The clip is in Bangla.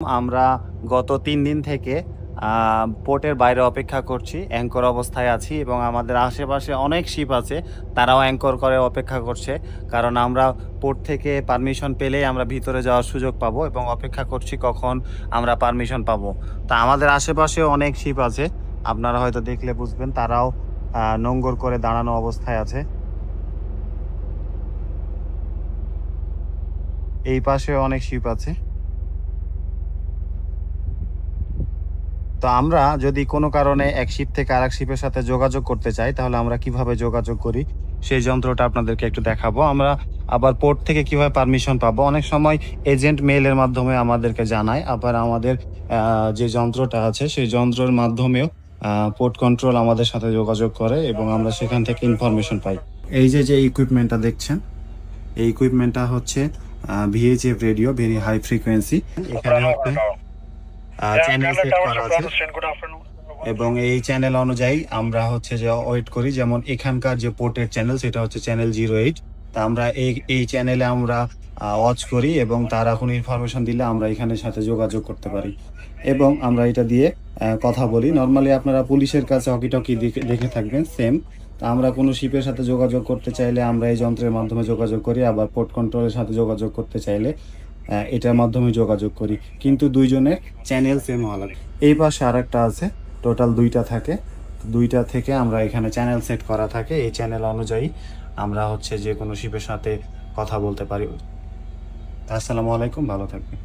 আমরা গত ৩ দিন থেকে পোর্টের বাইরে অপেক্ষা করছি। অ্যাংকর অবস্থায় আছি এবং আমাদের আশেপাশে অনেক শিপ আছে। তারাও অ্যাংকর করে অপেক্ষা করছে। কারণ আমরা পোর্ট থেকে পারমিশন পেলেই আমরা ভিতরে যাওয়ার সুযোগ পাবো এবং অপেক্ষা করছি কখন আমরা পারমিশন পাবো। তা আমাদের আশেপাশেও অনেক শিপ আছে। আপনারা হয়তো দেখলে বুঝবেন তারাও নোঙ্গর করে দাঁড়ানো অবস্থায় আছে। এই পাশেও অনেক শিপ আছে। তো আমরা যদি কোনো কারণে এক শিপ থেকে আরেক শিপের সাথে যোগাযোগ করতে চাই, তাহলে আমরা কিভাবে যোগাযোগ করি? সেই যন্ত্রটা আপনাদেরকে একটু দেখাবো। আমরা আবার পোর্ট থেকে কিভাবে পারমিশন পাবো? অনেক সময় এজেন্ট মেইলের মাধ্যমে আমাদেরকে জানায়। আবার আমাদের যে যন্ত্রটা আছে, সেই যন্ত্রের মাধ্যমেও পোর্ট কন্ট্রোল আমাদের সাথে যোগাযোগ করে এবং আমরা সেখান থেকে ইনফরমেশন পাই। এই যে ইকুইপমেন্টটা দেখছেন, এই ইকুইপমেন্টটা হচ্ছে VHF radio, very high frequency. এখানে হচ্ছে চ্যানেল সেট করা আছে এবং এই চ্যানেল অনুযায়ী আমরা হচ্ছে যে ওয়েট করি। যেমন এখানকার যে পোর্টের চ্যানেল, সেটা হচ্ছে চ্যানেল 08। তা আমরা এই চ্যানেলে আমরা ওয়াচ করি এবং তারা কোনো ইনফরমেশন দিলে আমরা এখানের সাথে যোগাযোগ করতে পারি এবং আমরা এটা দিয়ে কথা বলি। নর্মালি আপনারা পুলিশের কাছে হকি-টকি দেখে থাকবেন সেম। তা আমরা কোনো শিপের সাথে যোগাযোগ করতে চাইলে আমরা এই যন্ত্রের মাধ্যমে যোগাযোগ করি, আবার পোর্ট কন্ট্রোলের সাথে যোগাযোগ করতে চাইলে এটার মাধ্যমে যোগাযোগ করি, কিন্তু দুইজনের চ্যানেল সেম হওয়া লাগে। এই পাশে আরেকটা আছে, টোটাল 2টা থাকে। 2টা থেকে আমরা এখানে চ্যানেল সেট করা থাকে। এই চ্যানেল অনুযায়ী আমরা হচ্ছে যে কোনো শিপের সাথে কথা বলতে পারি। আসসালামু আলাইকুম, ভালো থাকবেন।